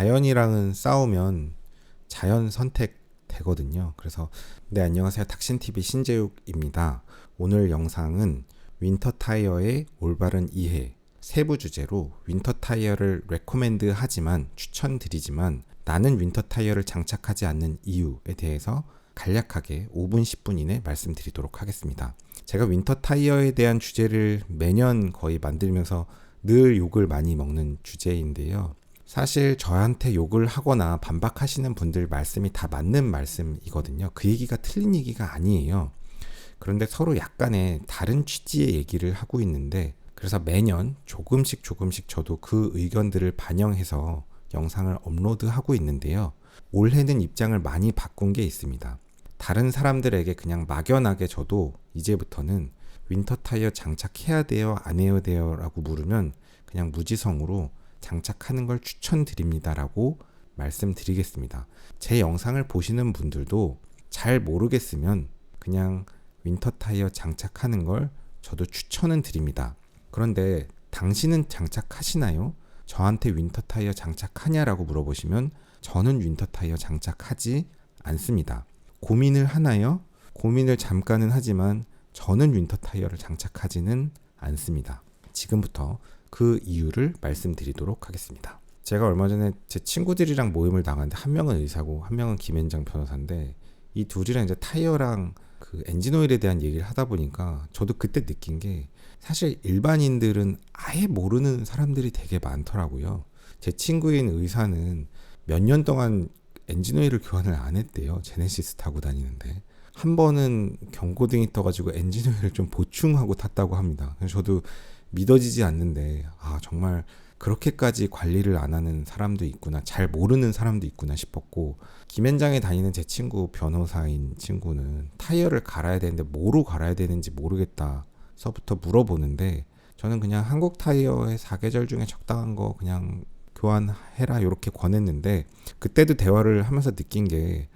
자연이랑은 싸우면 자연 선택 되거든요. 그래서 네, 안녕하세요. 닥신TV 신재욱입니다. 오늘 영상은 윈터 타이어의 올바른 이해 세부 주제로 윈터 타이어를 레코멘드 하지만 추천드리지만 나는 윈터 타이어를 장착하지 않는 이유에 대해서 간략하게 5분 10분 이내 말씀드리도록 하겠습니다. 제가 윈터 타이어에 대한 주제를 매년 거의 만들면서 늘 욕을 많이 먹는 주제인데요. 사실 저한테 욕을 하거나 반박하시는 분들 말씀이 다 맞는 말씀이거든요. 그 얘기가 틀린 얘기가 아니에요. 그런데 서로 약간의 다른 취지의 얘기를 하고 있는데, 그래서 매년 조금씩 저도 그 의견들을 반영해서 영상을 업로드하고 있는데요. 올해는 입장을 많이 바꾼 게 있습니다. 다른 사람들에게 그냥 막연하게 저도 이제부터는 윈터 타이어 장착해야 돼요, 안 해야 돼요 라고 물으면 그냥 무지성으로 장착하는 걸 추천드립니다라고 말씀드리겠습니다. 제 영상을 보시는 분들도 잘 모르겠으면 그냥 윈터 타이어 장착하는 걸 저도 추천은 드립니다. 그런데 당신은 장착하시나요? 저한테 윈터 타이어 장착하냐라고 물어보시면 저는 윈터 타이어 장착하지 않습니다. 고민을 하나요? 고민을 잠깐은 하지만 저는 윈터 타이어를 장착하지는 않습니다. 지금부터 그 이유를 말씀드리도록 하겠습니다. 제가 얼마 전에 제 친구들이랑 모임을 나갔는데 한 명은 의사고 한 명은 김앤장 변호사인데 이 둘이랑 이제 타이어랑 그 엔진 오일에 대한 얘기를 하다 보니까 저도 그때 느낀 게 사실 일반인들은 아예 모르는 사람들이 되게 많더라고요. 제 친구인 의사는 몇 년 동안 엔진 오일을 교환을 안 했대요. 제네시스 타고 다니는데 한 번은 경고등이 떠가지고 엔진 오일을 좀 보충하고 탔다고 합니다. 그래서 저도 믿어지지 않는데 정말 그렇게까지 관리를 안 하는 사람도 있구나, 잘 모르는 사람도 있구나 싶었고, 김앤장에 다니는 제 친구 변호사인 친구는 타이어를 갈아야 되는데 뭐로 갈아야 되는지 모르겠다 서부터 물어보는데 저는 그냥 한국 타이어의 사계절 중에 적당한 거 그냥 교환해라 이렇게 권했는데, 그때도 대화를 하면서 느낀 게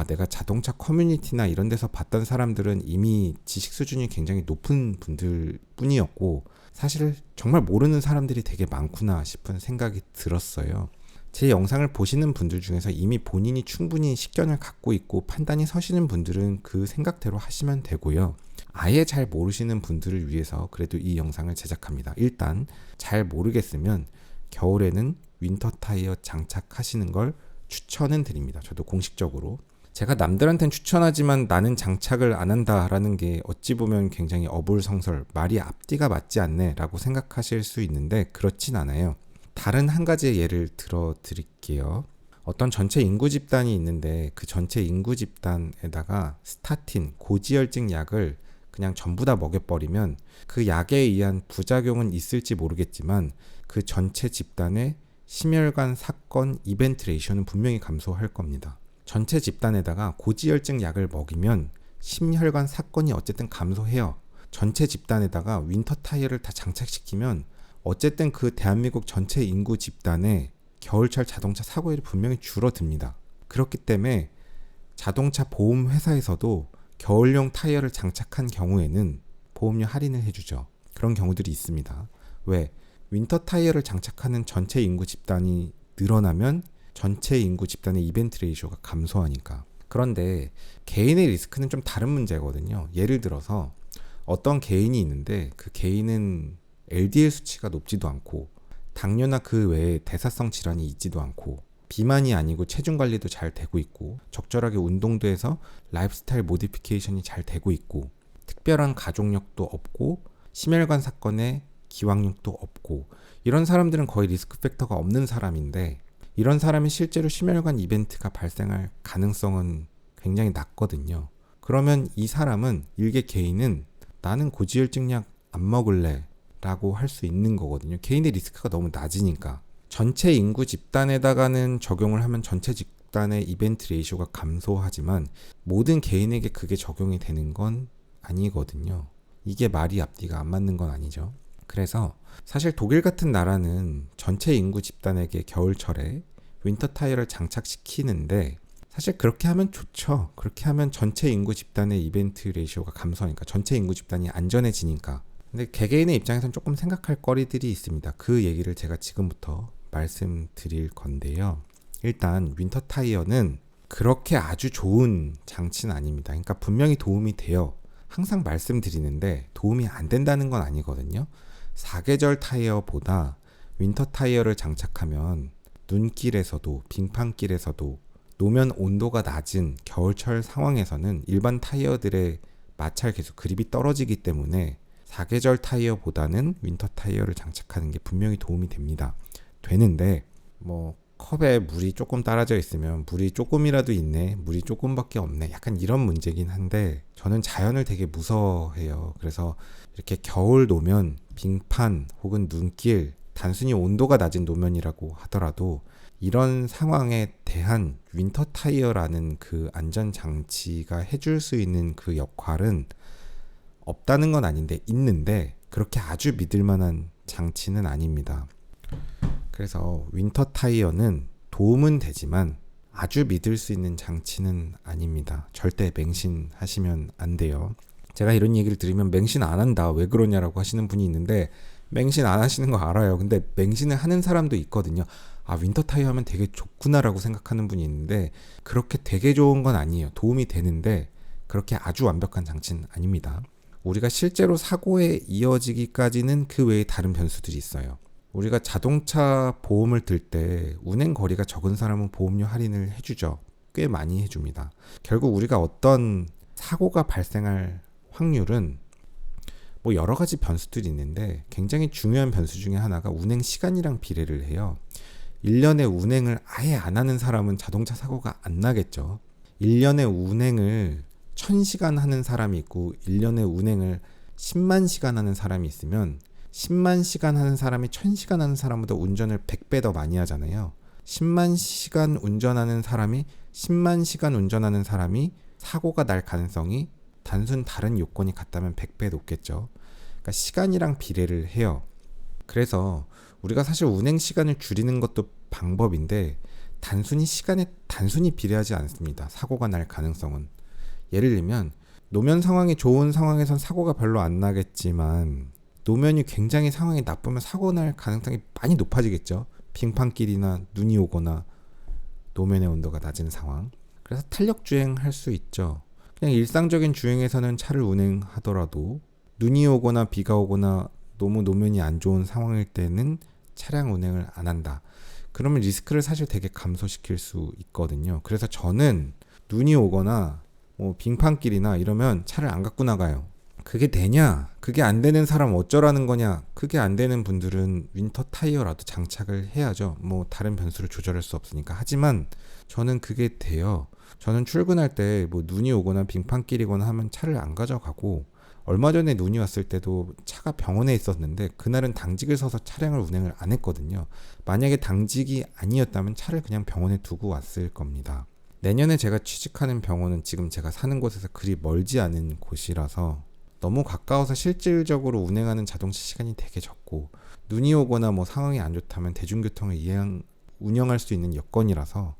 내가 자동차 커뮤니티나 이런 데서 봤던 사람들은 이미 지식 수준이 굉장히 높은 분들 뿐이었고 사실 정말 모르는 사람들이 되게 많구나 싶은 생각이 들었어요. 제 영상을 보시는 분들 중에서 이미 본인이 충분히 식견을 갖고 있고 판단이 서시는 분들은 그 생각대로 하시면 되고요. 아예 잘 모르시는 분들을 위해서 그래도 이 영상을 제작합니다. 일단 잘 모르겠으면 겨울에는 윈터 타이어 장착하시는 걸 추천은 드립니다. 저도 공식적으로. 제가 남들한테는 추천하지만 나는 장착을 안 한다라는 게 어찌 보면 굉장히 어불성설, 말이 앞뒤가 맞지 않네 라고 생각하실 수 있는데 그렇진 않아요. 다른 한 가지의 예를 들어 드릴게요. 어떤 전체 인구 집단이 있는데 그 전체 인구 집단에다가 스타틴, 고지혈증 약을 그냥 전부 다 먹여버리면 그 약에 의한 부작용은 있을지 모르겠지만 그 전체 집단의 심혈관 사건 이벤트 레이쇼는 분명히 감소할 겁니다. 전체 집단에다가 고지혈증 약을 먹이면 심혈관 사건이 어쨌든 감소해요. 전체 집단에다가 윈터 타이어를 다 장착시키면 어쨌든 그 대한민국 전체 인구 집단의 겨울철 자동차 사고율이 분명히 줄어듭니다. 그렇기 때문에 자동차 보험 회사에서도 겨울용 타이어를 장착한 경우에는 보험료 할인을 해주죠. 그런 경우들이 있습니다. 왜? 윈터 타이어를 장착하는 전체 인구 집단이 늘어나면 전체 인구 집단의 이벤트 레이쇼가 감소하니까. 그런데 개인의 리스크는 좀 다른 문제거든요. 예를 들어서 어떤 개인이 있는데 그 개인은 LDL 수치가 높지도 않고 당뇨나 그 외에 대사성 질환이 있지도 않고 비만이 아니고 체중 관리도 잘 되고 있고 적절하게 운동도 해서 라이프스타일 모디피케이션이 잘 되고 있고 특별한 가족력도 없고 심혈관 사건에 기왕력도 없고 이런 사람들은 거의 리스크 팩터가 없는 사람인데 이런 사람이 실제로 심혈관 이벤트가 발생할 가능성은 굉장히 낮거든요. 그러면 이 사람은 일개 개인은 나는 고지혈증 약 안 먹을래 라고 할 수 있는 거거든요. 개인의 리스크가 너무 낮으니까. 전체 인구 집단에다가는 적용을 하면 전체 집단의 이벤트 레이쇼가 감소하지만 모든 개인에게 그게 적용이 되는 건 아니거든요. 이게 말이 앞뒤가 안 맞는 건 아니죠. 그래서 사실 독일 같은 나라는 전체 인구 집단에게 겨울철에 윈터 타이어를 장착시키는데 사실 그렇게 하면 좋죠. 그렇게 하면 전체 인구 집단의 이벤트 레이쇼가 감소하니까 전체 인구 집단이 안전해지니까. 근데 개개인의 입장에서는 조금 생각할 거리들이 있습니다. 그 얘기를 제가 지금부터 말씀드릴 건데요. 일단 윈터 타이어는 그렇게 아주 좋은 장치는 아닙니다. 그러니까 분명히 도움이 돼요. 항상 말씀드리는데 도움이 안 된다는 건 아니거든요. 사계절 타이어보다 윈터 타이어를 장착하면 눈길에서도 빙판길에서도 노면 온도가 낮은 겨울철 상황에서는 일반 타이어들의 마찰 계속 그립이 떨어지기 때문에 사계절 타이어보다는 윈터 타이어를 장착하는 게 분명히 도움이 됩니다. 되는데 컵에 물이 조금 따라져 있으면 물이 조금이라도 있네, 물이 조금밖에 없네, 약간 이런 문제긴 한데 저는 자연을 되게 무서워해요. 그래서 이렇게 겨울 노면, 빙판 혹은 눈길, 단순히 온도가 낮은 노면이라고 하더라도 이런 상황에 대한 윈터 타이어라는 그 안전 장치가 해줄 수 있는 그 역할은 없다는 건 아닌데 있는데 그렇게 아주 믿을 만한 장치는 아닙니다. 그래서 윈터 타이어는 도움은 되지만 아주 믿을 수 있는 장치는 아닙니다. 절대 맹신하시면 안 돼요. 제가 이런 얘기를 들으면 맹신 안 한다, 왜 그러냐라고 하시는 분이 있는데 맹신 안 하시는 거 알아요. 근데 맹신을 하는 사람도 있거든요. 아, 윈터 타이어 하면 되게 좋구나라고 생각하는 분이 있는데 그렇게 되게 좋은 건 아니에요. 도움이 되는데 그렇게 아주 완벽한 장치는 아닙니다. 우리가 실제로 사고에 이어지기까지는 그 외에 다른 변수들이 있어요. 우리가 자동차 보험을 들 때 운행 거리가 적은 사람은 보험료 할인을 해주죠. 꽤 많이 해줍니다. 결국 우리가 어떤 사고가 발생할 확률은 여러 가지 변수들이 있는데 굉장히 중요한 변수 중에 하나가 운행 시간이랑 비례를 해요. 1년에 운행을 아예 안 하는 사람은 자동차 사고가 안 나겠죠. 1년에 운행을 1000시간 하는 사람이 있고 1년에 운행을 10만 시간 하는 사람이 있으면 10만 시간 하는 사람이 1000시간 하는 사람보다 운전을 100배 더 많이 하잖아요. 10만 시간 운전하는 사람이 10만 시간 운전하는 사람이 사고가 날 가능성이 단순 다른 요건이 같다면 100배 높겠죠. 그러니까 시간이랑 비례를 해요. 그래서 우리가 사실 운행 시간을 줄이는 것도 방법인데 단순히 시간에 단순히 비례하지 않습니다. 사고가 날 가능성은. 예를 들면 노면 상황이 좋은 상황에선 사고가 별로 안 나겠지만 노면이 굉장히 상황이 나쁘면 사고 날 가능성이 많이 높아지겠죠. 빙판길이나 눈이 오거나 노면의 온도가 낮은 상황. 그래서 탄력 주행할 수 있죠. 그냥 일상적인 주행에서는 차를 운행하더라도 눈이 오거나 비가 오거나 너무 노면이 안 좋은 상황일 때는 차량 운행을 안 한다. 그러면 리스크를 사실 되게 감소시킬 수 있거든요. 그래서 저는 눈이 오거나 빙판길이나 이러면 차를 안 갖고 나가요. 그게 되냐? 그게 안 되는 사람 어쩌라는 거냐? 그게 안 되는 분들은 윈터 타이어라도 장착을 해야죠. 다른 변수를 조절할 수 없으니까. 하지만 저는 그게 돼요. 저는 출근할 때 눈이 오거나 빙판길이거나 하면 차를 안 가져가고 얼마 전에 눈이 왔을 때도 차가 병원에 있었는데 그날은 당직을 서서 차량을 운행을 안 했거든요. 만약에 당직이 아니었다면 차를 그냥 병원에 두고 왔을 겁니다. 내년에 제가 취직하는 병원은 지금 제가 사는 곳에서 그리 멀지 않은 곳이라서 너무 가까워서 실질적으로 운행하는 자동차 시간이 되게 적고 눈이 오거나 상황이 안 좋다면 대중교통을 운영할 수 있는 여건이라서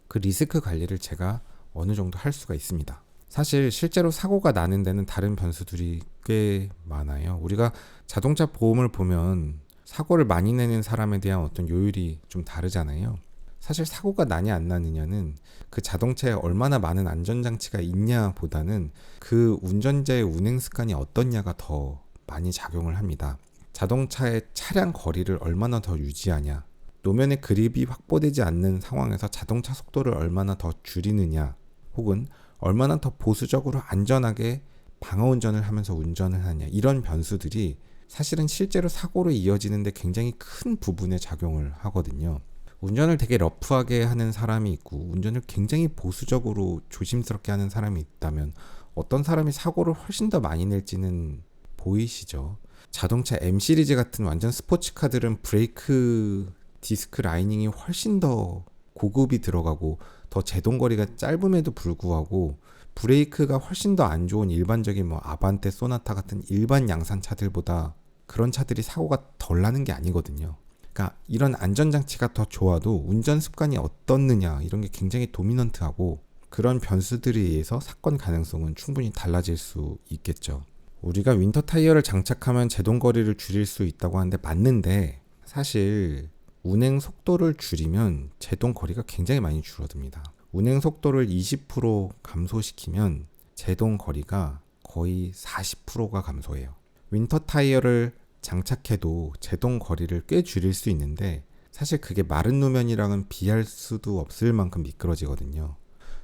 그 리스크 관리를 제가 어느 정도 할 수가 있습니다. 사실 실제로 사고가 나는 데는 다른 변수들이 꽤 많아요. 우리가 자동차 보험을 보면 사고를 많이 내는 사람에 대한 어떤 요율이 좀 다르잖아요. 사실 사고가 나냐 안 나느냐는 그 자동차에 얼마나 많은 안전장치가 있냐 보다는 그 운전자의 운행 습관이 어떻냐가 더 많이 작용을 합니다. 자동차의 차량 거리를 얼마나 더 유지하냐, 노면의 그립이 확보되지 않는 상황에서 자동차 속도를 얼마나 더 줄이느냐, 혹은 얼마나 더 보수적으로 안전하게 방어운전을 하면서 운전을 하냐, 이런 변수들이 사실은 실제로 사고로 이어지는데 굉장히 큰 부분에 작용을 하거든요. 운전을 되게 러프하게 하는 사람이 있고 운전을 굉장히 보수적으로 조심스럽게 하는 사람이 있다면 어떤 사람이 사고를 훨씬 더 많이 낼지는 보이시죠? 자동차 M 시리즈 같은 완전 스포츠카들은 브레이크 디스크 라이닝이 훨씬 더 고급이 들어가고 더 제동거리가 짧음에도 불구하고 브레이크가 훨씬 더 안 좋은 일반적인 아반떼, 소나타 같은 일반 양산차들보다 그런 차들이 사고가 덜 나는 게 아니거든요. 그러니까 이런 안전장치가 더 좋아도 운전 습관이 어떻느냐 이런 게 굉장히 도미넌트하고 그런 변수들에 의해서 사건 가능성은 충분히 달라질 수 있겠죠. 우리가 윈터 타이어를 장착하면 제동거리를 줄일 수 있다고 하는데 맞는데 사실 운행 속도를 줄이면 제동 거리가 굉장히 많이 줄어듭니다. 운행 속도를 20% 감소시키면 제동 거리가 거의 40%가 감소해요. 윈터 타이어를 장착해도 제동 거리를 꽤 줄일 수 있는데 사실 그게 마른路面이랑은 비할 수도 없을 만큼 미끄러지거든요.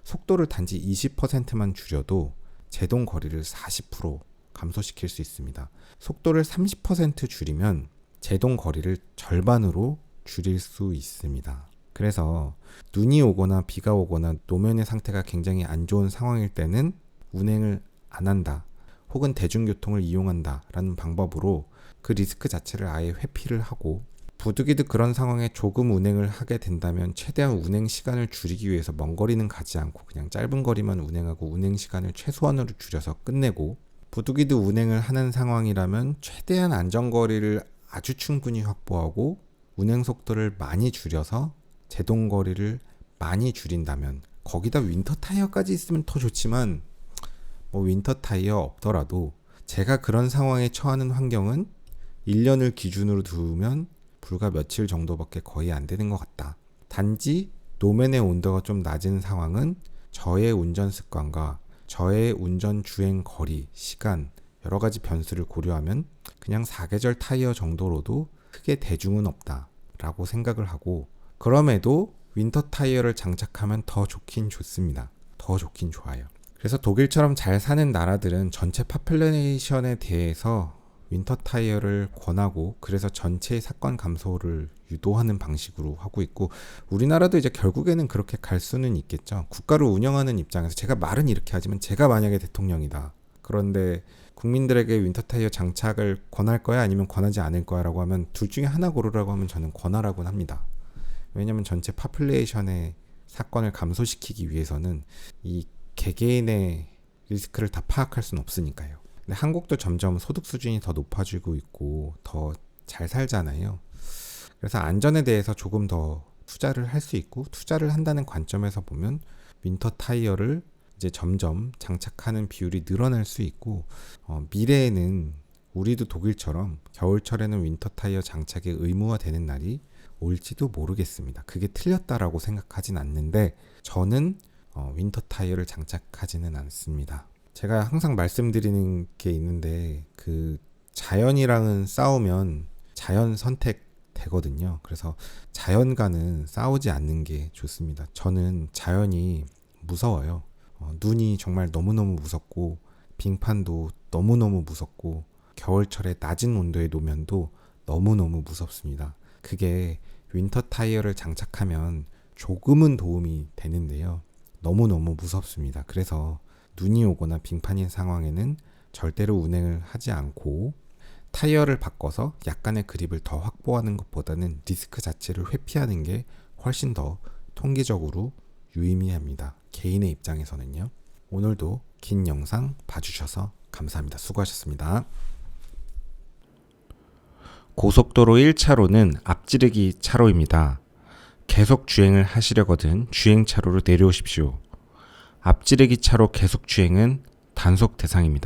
속도를 단지 20%만 줄여도 제동 거리를 40% 감소시킬 수 있습니다. 속도를 30% 줄이면 제동 거리를 절반으로 줄일 수 있습니다. 그래서 눈이 오거나 비가 오거나路面의 상태가 굉장히 안 좋은 상황일 때는 운행을 안 한다, 혹은 대중교통을 이용한다 라는 방법으로 그 리스크 자체를 아예 회피를 하고, 부득이도 그런 상황에 조금 운행을 하게 된다면 최대한 운행 시간을 줄이기 위해서 먼 거리는 가지 않고 그냥 짧은 거리만 운행하고 운행 시간을 최소한으로 줄여서 끝내고, 부득이도 운행을 하는 상황이라면 최대한 안전거리를 아주 충분히 확보하고 운행 속도를 많이 줄여서 제동 거리를 많이 줄인다면, 거기다 윈터 타이어까지 있으면 더 좋지만 윈터 타이어 없더라도 제가 그런 상황에 처하는 환경은 1년을 기준으로 두면 불과 며칠 정도밖에 거의 안 되는 것 같다. 단지路面의 온도가 좀 낮은 상황은 저의 운전 습관과 저의 운전 주행 거리, 시간, 여러 가지 변수를 고려하면 그냥 사계절 타이어 정도로도 크게 대중은 없다 라고 생각을 하고, 그럼에도 윈터 타이어를 장착하면 더 좋긴 좋습니다. 더 좋긴 좋아요. 그래서 독일처럼 잘 사는 나라들은 전체 파퓰레이션에 대해서 윈터 타이어를 권하고, 그래서 전체의 사건 감소를 유도하는 방식으로 하고 있고, 우리나라도 이제 결국에는 그렇게 갈 수는 있겠죠. 국가를 운영하는 입장에서 제가 말은 이렇게 하지만 제가 만약에 대통령이다, 그런데 국민들에게 윈터 타이어 장착을 권할 거야 아니면 권하지 않을 거야 라고 하면 둘 중에 하나 고르라고 하면 저는 권하라고 합니다. 왜냐하면 전체 파퓰레이션의 사건을 감소시키기 위해서는 이 개개인의 리스크를 다 파악할 수는 없으니까요. 근데 한국도 점점 소득 수준이 더 높아지고 있고 더 잘 살잖아요. 그래서 안전에 대해서 조금 더 투자를 할 수 있고, 투자를 한다는 관점에서 보면 윈터 타이어를 이제 점점 장착하는 비율이 늘어날 수 있고, 미래에는 우리도 독일처럼 겨울철에는 윈터 타이어 장착이 의무화되는 날이 올지도 모르겠습니다. 그게 틀렸다라고 생각하진 않는데 저는 윈터 타이어를 장착하지는 않습니다. 제가 항상 말씀드리는 게 있는데, 그 자연이랑은 싸우면 자연 선택 되거든요. 그래서 자연과는 싸우지 않는 게 좋습니다. 저는 자연이 무서워요. 눈이 정말 너무너무 무섭고, 빙판도 너무너무 무섭고, 겨울철에 낮은 온도의路面도 너무너무 무섭습니다. 그게 윈터 타이어를 장착하면 조금은 도움이 되는데요, 너무너무 무섭습니다. 그래서 눈이 오거나 빙판인 상황에는 절대로 운행을 하지 않고, 타이어를 바꿔서 약간의 그립을 더 확보하는 것보다는 리스크 자체를 회피하는 게 훨씬 더 통계적으로 유의미합니다. 개인의 입장에서는요. 오늘도 긴 영상 봐주셔서 감사합니다. 수고하셨습니다. 고속도로 1차로는 앞지르기 차로입니다. 계속 주행을 하시려거든 주행차로로 내려오십시오. 앞지르기 차로 계속 주행은 단속 대상입니다.